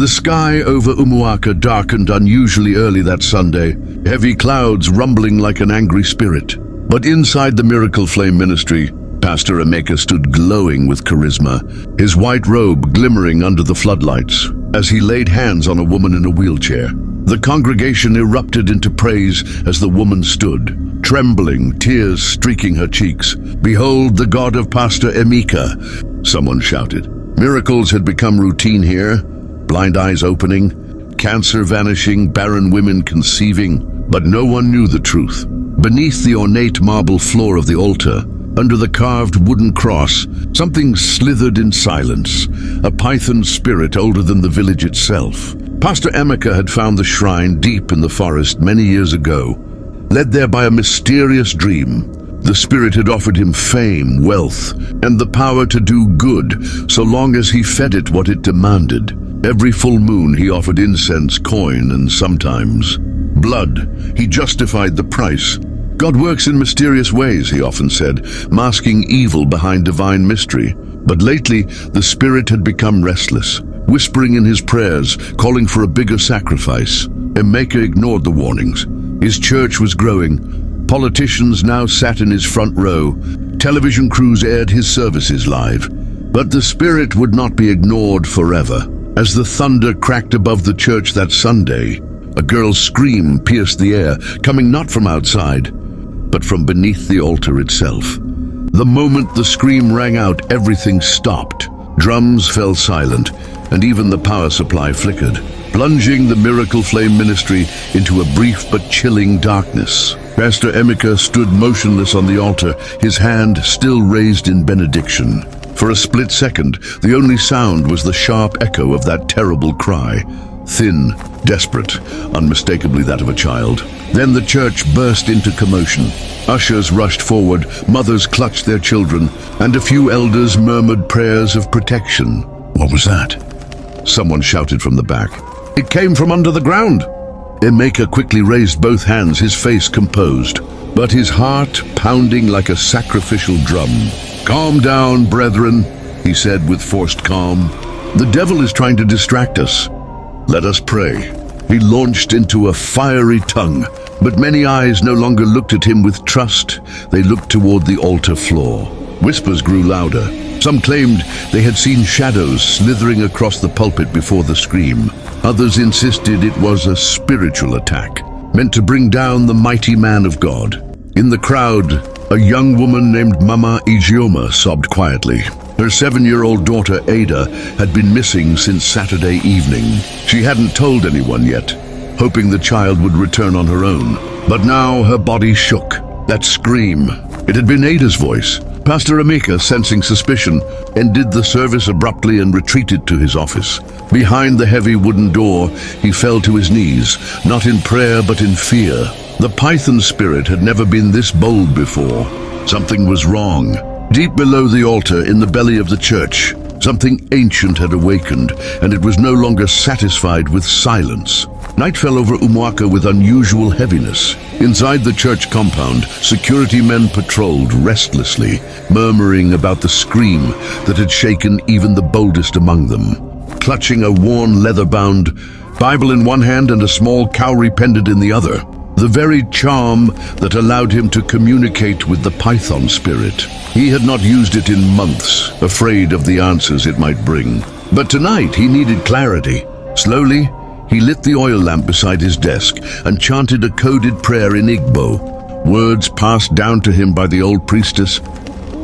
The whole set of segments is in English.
The sky over Umuaka darkened unusually early that Sunday, heavy clouds rumbling like an angry spirit. But inside the Miracle Flame Ministry, Pastor Emeka stood glowing with charisma, his white robe glimmering under the floodlights, as he laid hands on a woman in a wheelchair. The congregation erupted into praise as the woman stood, trembling, tears streaking her cheeks. "Behold the God of Pastor Emeka," someone shouted. Miracles had become routine here, blind eyes opening, cancer vanishing, barren women conceiving, but no one knew the truth. Beneath the ornate marble floor of the altar, under the carved wooden cross, something slithered in silence, a python spirit older than the village itself. Pastor Emeka had found the shrine deep in the forest many years ago. Led there by a mysterious dream, the spirit had offered him fame, wealth, and the power to do good, so long as he fed it what it demanded. Every full moon he offered incense, coin, and sometimes blood. He justified the price. God works in mysterious ways, he often said, masking evil behind divine mystery. But lately, the spirit had become restless, whispering in his prayers, calling for a bigger sacrifice. Emeka ignored the warnings. His church was growing. Politicians now sat in his front row. Television crews aired his services live. But the spirit would not be ignored forever. As the thunder cracked above the church that Sunday, a girl's scream pierced the air, coming not from outside, but from beneath the altar itself. The moment the scream rang out, everything stopped. Drums fell silent, and even the power supply flickered, plunging the Miracle Flame Ministry into a brief but chilling darkness. Pastor Emeka stood motionless on the altar, his hand still raised in benediction. For a split second, the only sound was the sharp echo of that terrible cry. Thin, desperate, unmistakably that of a child. Then the church burst into commotion. Ushers rushed forward, mothers clutched their children, and a few elders murmured prayers of protection. What was that? Someone shouted from the back. It came from under the ground. Emeka quickly raised both hands, his face composed, but his heart pounding like a sacrificial drum. "Calm down, brethren," he said with forced calm. "The devil is trying to distract us. Let us pray." He launched into a fiery tongue, but many eyes no longer looked at him with trust. They looked toward the altar floor. Whispers grew louder. Some claimed they had seen shadows slithering across the pulpit before the scream. Others insisted it was a spiritual attack, meant to bring down the mighty man of God. In the crowd, a young woman named Mama Ijeoma sobbed quietly. Her 7-year-old daughter, Ada, had been missing since Saturday evening. She hadn't told anyone yet, hoping the child would return on her own. But now her body shook. That scream, it had been Ada's voice. Pastor Emeka, sensing suspicion, ended the service abruptly and retreated to his office. Behind the heavy wooden door, he fell to his knees, not in prayer but in fear. The python spirit had never been this bold before. Something was wrong. Deep below the altar, in the belly of the church, something ancient had awakened, and it was no longer satisfied with silence. Night fell over Umuaka with unusual heaviness. Inside the church compound, security men patrolled restlessly, murmuring about the scream that had shaken even the boldest among them. Clutching a worn leather-bound Bible in one hand and a small cowrie pendant in the other, the very charm that allowed him to communicate with the python spirit. He had not used it in months, afraid of the answers it might bring. But tonight he needed clarity. Slowly, he lit the oil lamp beside his desk and chanted a coded prayer in Igbo, words passed down to him by the old priestess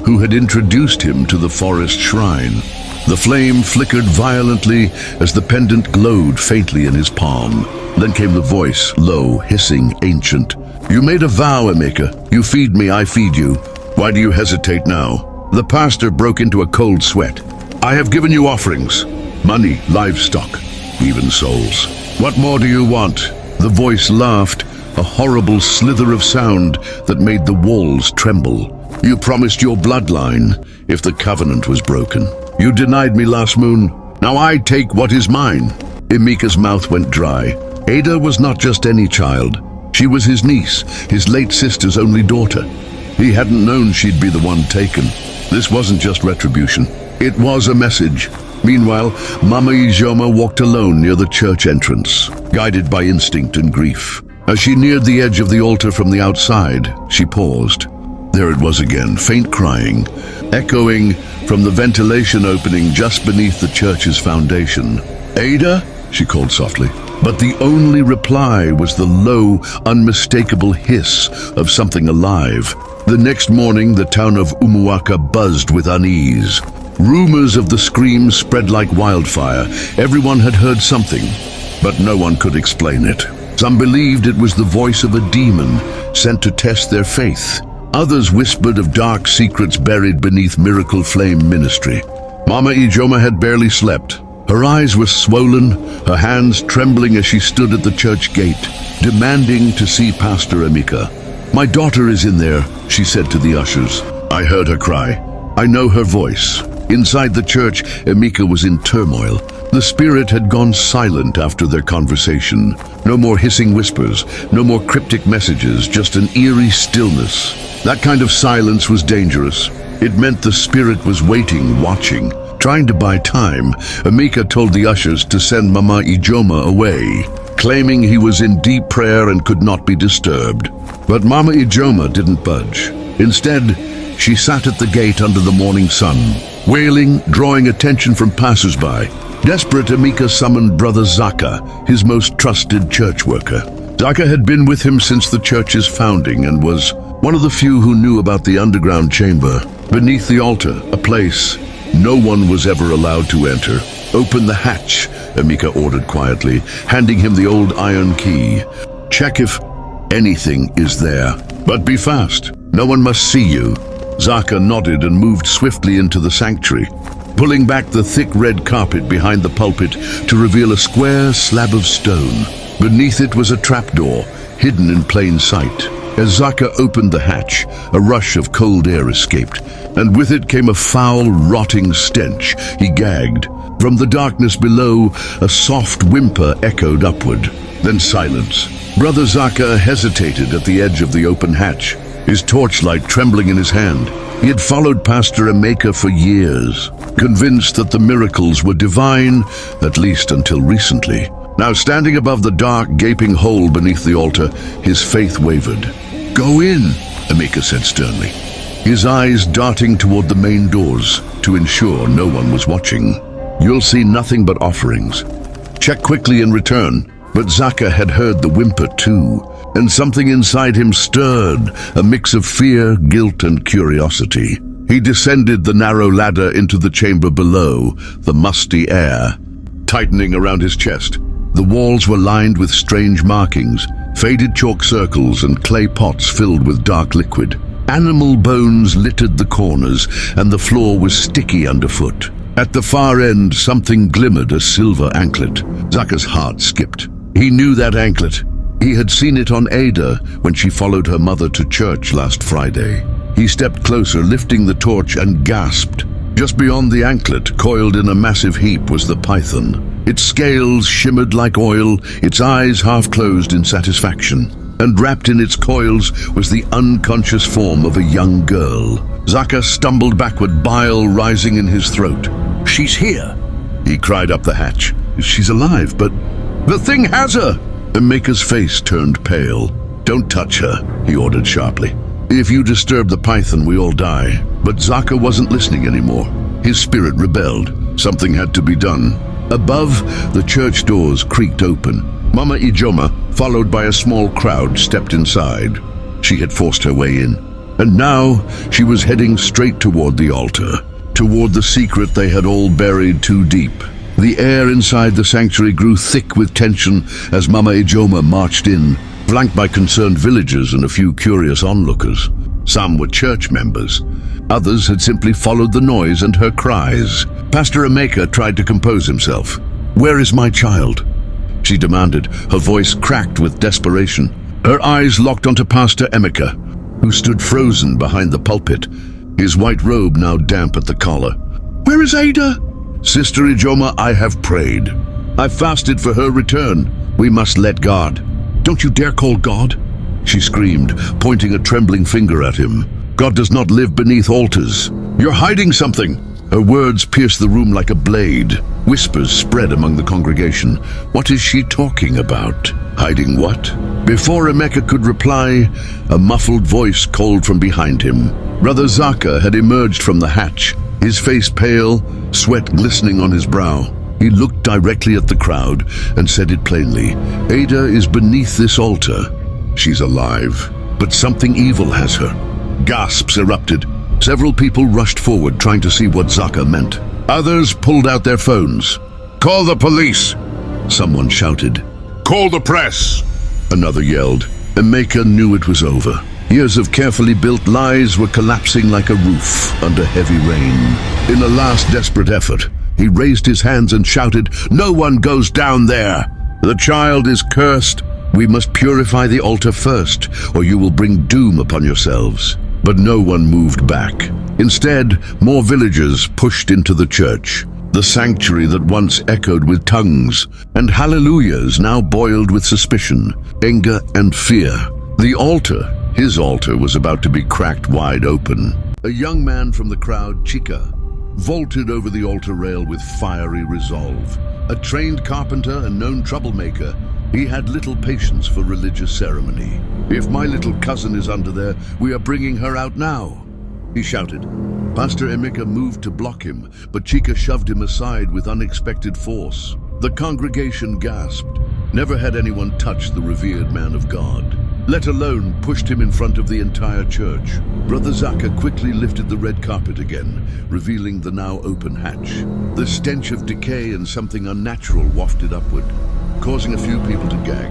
who had introduced him to the forest shrine. The flame flickered violently as the pendant glowed faintly in his palm. Then came the voice, low, hissing, ancient. "You made a vow, Emeka. You feed me, I feed you. Why do you hesitate now?" The pastor broke into a cold sweat. "I have given you offerings, money, livestock, even souls. What more do you want?" The voice laughed, a horrible slither of sound that made the walls tremble. "You promised your bloodline if the covenant was broken. You denied me last moon. Now I take what is mine." Emeka's mouth went dry. Ada was not just any child. She was his niece, his late sister's only daughter. He hadn't known she'd be the one taken. This wasn't just retribution. It was a message. Meanwhile, Mama Ijoma walked alone near the church entrance, guided by instinct and grief. As she neared the edge of the altar from the outside, she paused. There it was again, faint crying, echoing from the ventilation opening just beneath the church's foundation. "Ada?" she called softly. But the only reply was the low, unmistakable hiss of something alive. The next morning, the town of Umuaka buzzed with unease. Rumors of the scream spread like wildfire. Everyone had heard something, but no one could explain it. Some believed it was the voice of a demon sent to test their faith. Others whispered of dark secrets buried beneath Miracle Flame Ministry. Mama Ijoma had barely slept. Her eyes were swollen, her hands trembling as she stood at the church gate, demanding to see Pastor Emeka. "My daughter is in there," she said to the ushers. I heard her cry. I know her voice. Inside the church, Emeka was in turmoil. The spirit had gone silent after their conversation. No more hissing whispers, no more cryptic messages, just an eerie stillness. That kind of silence was dangerous. It meant the spirit was waiting, watching. Trying to buy time, Emeka told the ushers to send Mama Ijoma away, claiming he was in deep prayer and could not be disturbed. But Mama Ijoma didn't budge. Instead, she sat at the gate under the morning sun, wailing, drawing attention from passers-by. Desperate, Emeka summoned Brother Zaka, his most trusted church worker. Zaka had been with him since the church's founding and was one of the few who knew about the underground chamber. Beneath the altar, a place no one was ever allowed to enter. "Open the hatch," Emeka ordered quietly, handing him the old iron key. "Check if anything is there. But be fast. No one must see you." Zaka nodded and moved swiftly into the sanctuary, pulling back the thick red carpet behind the pulpit to reveal a square slab of stone. Beneath it was a trapdoor, hidden in plain sight. As Zaka opened the hatch, a rush of cold air escaped, and with it came a foul, rotting stench. He gagged. From the darkness below, a soft whimper echoed upward. Then silence. Brother Zaka hesitated at the edge of the open hatch, his torchlight trembling in his hand. He had followed Pastor Emeka for years, convinced that the miracles were divine, at least until recently. Now standing above the dark, gaping hole beneath the altar, his faith wavered. "Go in," Emeka said sternly, his eyes darting toward the main doors to ensure no one was watching. "You'll see nothing but offerings. Check quickly and return." But Zaka had heard the whimper too, and something inside him stirred, a mix of fear, guilt, and curiosity. He descended the narrow ladder into the chamber below, the musty air tightening around his chest. The walls were lined with strange markings, faded chalk circles and clay pots filled with dark liquid. Animal bones littered the corners, and the floor was sticky underfoot. At the far end, something glimmered, a silver anklet. Zaka's heart skipped. He knew that anklet. He had seen it on Ada when she followed her mother to church last Friday. He stepped closer, lifting the torch, and gasped. Just beyond the anklet, coiled in a massive heap, was the python. Its scales shimmered like oil, its eyes half closed in satisfaction. And wrapped in its coils was the unconscious form of a young girl. Zaka stumbled backward, bile rising in his throat. "She's here," he cried up the hatch. "She's alive, but the thing has her!" Emeka's face turned pale. "Don't touch her," he ordered sharply. "If you disturb the python, we all die." But Zaka wasn't listening anymore. His spirit rebelled. Something had to be done. Above, the church doors creaked open. Mama Ijoma, followed by a small crowd, stepped inside. She had forced her way in. And now she was heading straight toward the altar, toward the secret they had all buried too deep. The air inside the sanctuary grew thick with tension as Mama Ijoma marched in, flanked by concerned villagers and a few curious onlookers. Some were church members. Others had simply followed the noise and her cries. Pastor Emeka tried to compose himself. "Where is my child?" she demanded, her voice cracked with desperation. Her eyes locked onto Pastor Emeka, who stood frozen behind the pulpit, his white robe now damp at the collar. "Where is Ada?" "Sister Ijoma, I have prayed. I fasted for her return. We must let God." "Don't you dare call God," she screamed, pointing a trembling finger at him. "God does not live beneath altars. You're hiding something." Her words pierced the room like a blade. Whispers spread among the congregation. What is she talking about? Hiding what? Before Emeka could reply, a muffled voice called from behind him. Brother Zaka had emerged from the hatch, his face pale, sweat glistening on his brow. He looked directly at the crowd and said it plainly. Ada is beneath this altar. She's alive, but something evil has her. Gasps erupted. Several people rushed forward, trying to see what Zaka meant. Others pulled out their phones. "Call the police!" someone shouted. "Call the press!" another yelled. Emeka knew it was over. Years of carefully built lies were collapsing like a roof under heavy rain. In a last desperate effort, he raised his hands and shouted, "No one goes down there! The child is cursed. We must purify the altar first, or you will bring doom upon yourselves." But no one moved back. Instead, more villagers pushed into the church. The sanctuary that once echoed with tongues and hallelujahs now boiled with suspicion, anger, and fear. The altar, his altar, was about to be cracked wide open. A young man from the crowd, Chika, vaulted over the altar rail with fiery resolve. A trained carpenter and known troublemaker, he had little patience for religious ceremony. "If my little cousin is under there, we are bringing her out now," he shouted. Pastor Emeka moved to block him, but Chika shoved him aside with unexpected force. The congregation gasped. Never had anyone touched the revered man of God, let alone pushed him in front of the entire church. Brother Zaka quickly lifted the red carpet again, revealing the now open hatch. The stench of decay and something unnatural wafted upward, causing a few people to gag.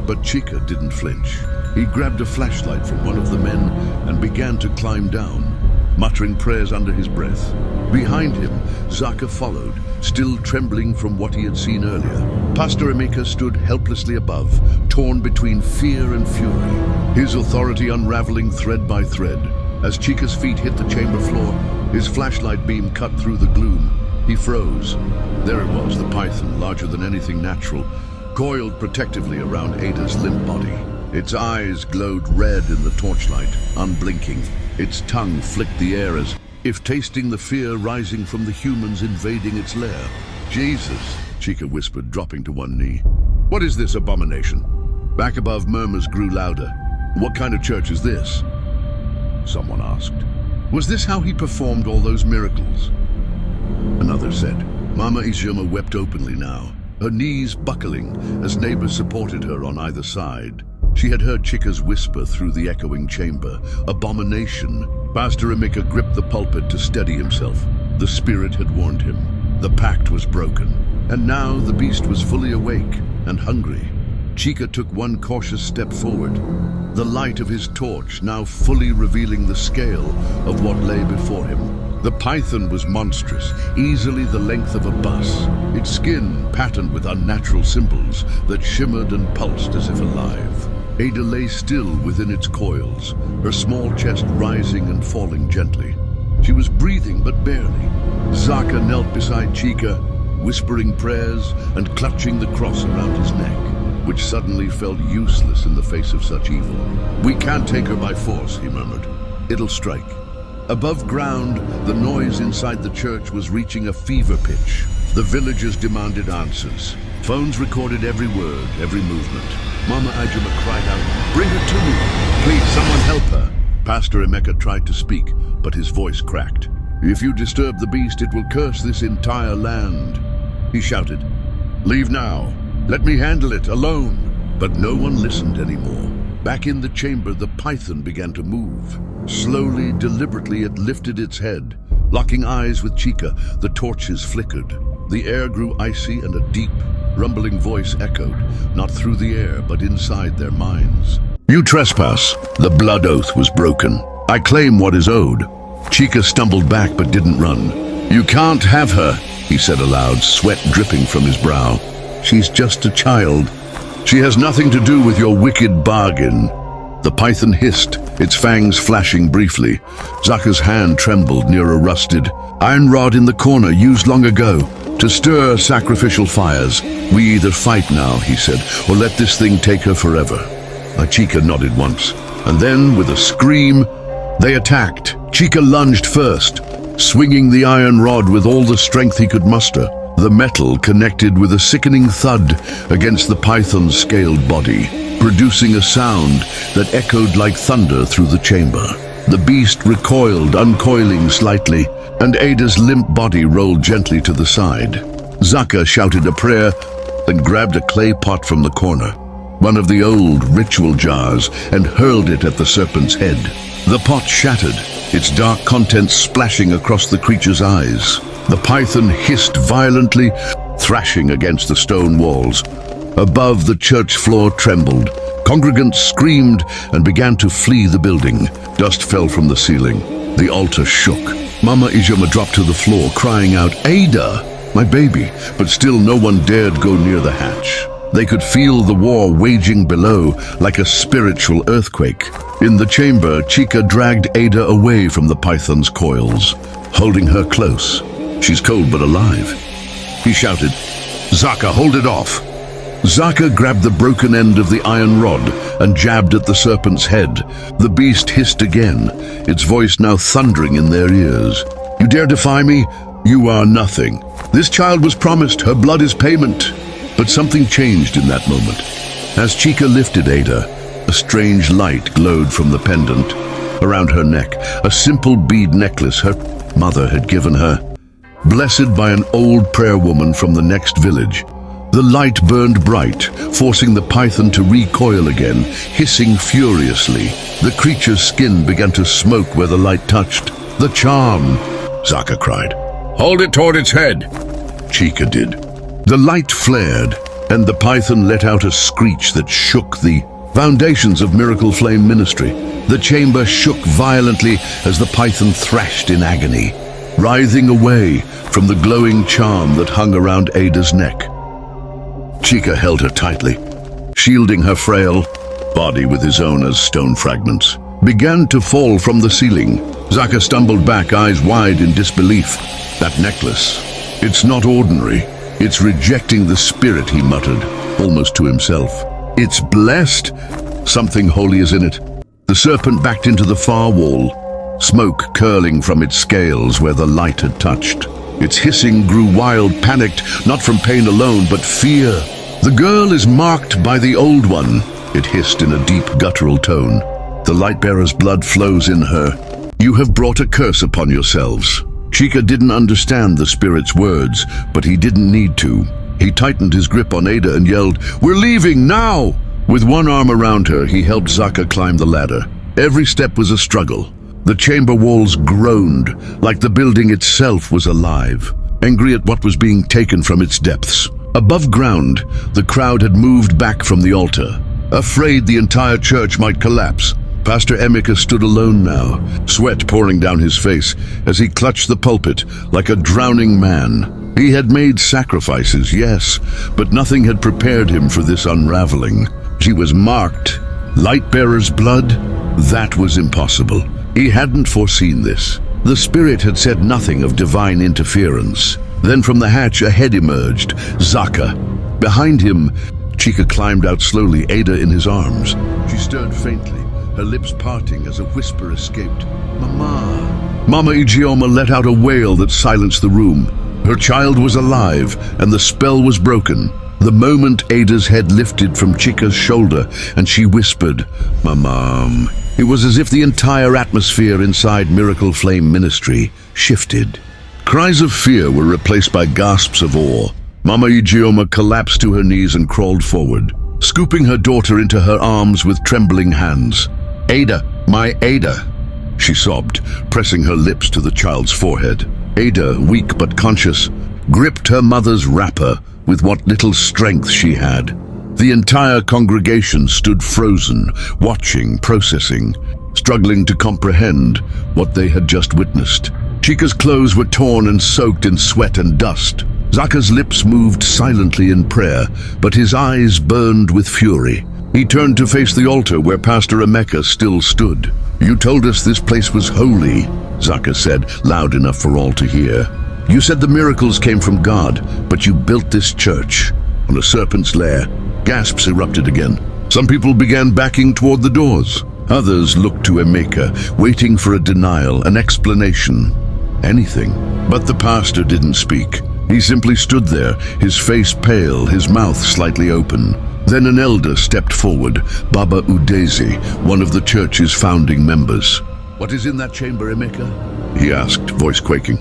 But Chika didn't flinch. He grabbed a flashlight from one of the men and began to climb down, muttering prayers under his breath. Behind him, Zaka followed, still trembling from what he had seen earlier. Pastor Emeka stood helplessly above, torn between fear and fury, his authority unraveling thread by thread. As Chika's feet hit the chamber floor, his flashlight beam cut through the gloom. He froze. There it was, the python, larger than anything natural, coiled protectively around Ada's limp body. Its eyes glowed red in the torchlight, unblinking. Its tongue flicked the air as if tasting the fear rising from the humans invading its lair. "Jesus," Chika whispered, dropping to one knee. "What is this abomination?" Back above, murmurs grew louder. "What kind of church is this?" someone asked. "Was this how he performed all those miracles?" Another said. Mama Ijoma wept openly now, her knees buckling as neighbors supported her on either side. She had heard Chika's whisper through the echoing chamber. Abomination. Pastor Emeka gripped the pulpit to steady himself. The spirit had warned him. The pact was broken. And now the beast was fully awake and hungry. Chika took one cautious step forward, the light of his torch now fully revealing the scale of what lay before him. The python was monstrous, easily the length of a bus, its skin patterned with unnatural symbols that shimmered and pulsed as if alive. Ada lay still within its coils, her small chest rising and falling gently. She was breathing, but barely. Zaka knelt beside Chika, whispering prayers and clutching the cross around his neck, which suddenly felt useless in the face of such evil. "We can't take her by force," he murmured. "It'll strike." Above ground, the noise inside the church was reaching a fever pitch. The villagers demanded answers. Phones recorded every word, every movement. Mama Ajuma cried out, "Bring her to me! Please, someone help her!" Pastor Emeka tried to speak, but his voice cracked. "If you disturb the beast, it will curse this entire land," he shouted. "Leave now. Let me handle it, alone." But no one listened anymore. Back in the chamber, the python began to move. Slowly, deliberately, it lifted its head. Locking eyes with Chika, the torches flickered. The air grew icy and a deep, rumbling voice echoed, not through the air, but inside their minds. "You trespass." The blood oath was broken. "I claim what is owed." Chika stumbled back but didn't run. "You can't have her," he said aloud, sweat dripping from his brow. "She's just a child. She has nothing to do with your wicked bargain." The python hissed, its fangs flashing briefly. Zaka's hand trembled near a rusted iron rod in the corner used long ago to stir sacrificial fires. "We either fight now," he said, "or let this thing take her forever." Chika nodded once, and then, with a scream, they attacked. Chika lunged first, swinging the iron rod with all the strength he could muster. The metal connected with a sickening thud against the python's scaled body, producing a sound that echoed like thunder through the chamber. The beast recoiled, uncoiling slightly, and Ada's limp body rolled gently to the side. Zaka shouted a prayer, then grabbed a clay pot from the corner, one of the old ritual jars, and hurled it at the serpent's head. The pot shattered, its dark contents splashing across the creature's eyes. The python hissed violently, thrashing against the stone walls. Above, the church floor trembled. Congregants screamed and began to flee the building. Dust fell from the ceiling. The altar shook. Mama Ijeoma dropped to the floor, crying out, "Ada, my baby!" But still no one dared go near the hatch. They could feel the war waging below, like a spiritual earthquake. In the chamber, Chika dragged Ada away from the python's coils, holding her close. "She's cold but alive," he shouted. "Zaka, hold it off." Zaka grabbed the broken end of the iron rod and jabbed at the serpent's head. The beast hissed again, its voice now thundering in their ears. "You dare defy me? You are nothing. This child was promised, her blood is payment." But something changed in that moment. As Chika lifted Ada, a strange light glowed from the pendant around her neck, a simple bead necklace her mother had given her, blessed by an old prayer woman from the next village. The light burned bright, forcing the python to recoil again, hissing furiously. The creature's skin began to smoke where the light touched. "The charm!" Zaka cried. "Hold it toward its head!" Chika did. The light flared, and the python let out a screech that shook the foundations of Miracle Flame Ministry. The chamber shook violently as the python thrashed in agony, writhing away from the glowing charm that hung around Ada's neck. Chika held her tightly, shielding her frail body with his own as stone fragments began to fall from the ceiling. Zaka stumbled back, eyes wide in disbelief. "That necklace, it's not ordinary. It's rejecting the spirit," he muttered, almost to himself. "It's blessed. Something holy is in it." The serpent backed into the far wall, smoke curling from its scales where the light had touched. Its hissing grew wild, panicked, not from pain alone, but fear. "The girl is marked by the old one," it hissed in a deep, guttural tone. "The light-bearer's blood flows in her. You have brought a curse upon yourselves." Chika didn't understand the spirit's words, but he didn't need to. He tightened his grip on Ada and yelled, "We're leaving now!" With one arm around her, he helped Zaka climb the ladder. Every step was a struggle. The chamber walls groaned, like the building itself was alive, angry at what was being taken from its depths. Above ground, the crowd had moved back from the altar, afraid the entire church might collapse. Pastor Emeka stood alone now, sweat pouring down his face as he clutched the pulpit like a drowning man. He had made sacrifices, yes, but nothing had prepared him for this unraveling. She was marked. Light-bearer's blood? That was impossible. He hadn't foreseen this. The spirit had said nothing of divine interference. Then from the hatch a head emerged, Zaka. Behind him, Chika climbed out slowly, Ada in his arms. She stirred faintly, her lips parting as a whisper escaped. "Mama!" Mama Ijeoma let out a wail that silenced the room. Her child was alive, and the spell was broken. The moment Ada's head lifted from Chika's shoulder, and she whispered, "Mama," it was as if the entire atmosphere inside Miracle Flame Ministry shifted. Cries of fear were replaced by gasps of awe. Mama Ijeoma collapsed to her knees and crawled forward, scooping her daughter into her arms with trembling hands. "Ada, my Ada," she sobbed, pressing her lips to the child's forehead. Ada, weak but conscious, gripped her mother's wrapper with what little strength she had. The entire congregation stood frozen, watching, processing, struggling to comprehend what they had just witnessed. Chika's clothes were torn and soaked in sweat and dust. Zaka's lips moved silently in prayer, but his eyes burned with fury. He turned to face the altar where Pastor Emeka still stood. "You told us this place was holy," Zaka said, loud enough for all to hear. "You said the miracles came from God, but you built this church on a serpent's lair." Gasps erupted again. Some people began backing toward the doors. Others looked to Emeka, waiting for a denial, an explanation. anything. But the pastor didn't speak. He simply stood there, his face pale, his mouth slightly open. Then an elder stepped forward, Baba Udezi, one of the church's founding members. "What is in that chamber, Emeka?" he asked, voice quaking.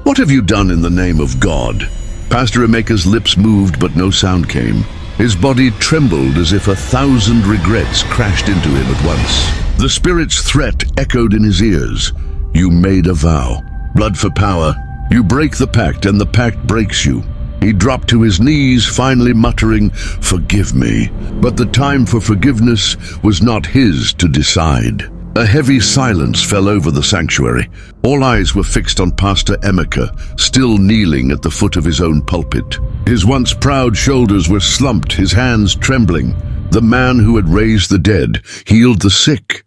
"What have you done in the name of God?" Pastor Emeka's lips moved, but no sound came. His body trembled as if 1,000 regrets crashed into him at once. The spirit's threat echoed in his ears. "You made a vow. Blood for power. You break the pact, and the pact breaks you." He dropped to his knees, finally muttering, "Forgive me." But the time for forgiveness was not his to decide. A heavy silence fell over the sanctuary. All eyes were fixed on Pastor Emeka, still kneeling at the foot of his own pulpit. His once proud shoulders were slumped, his hands trembling. The man who had raised the dead, healed the sick,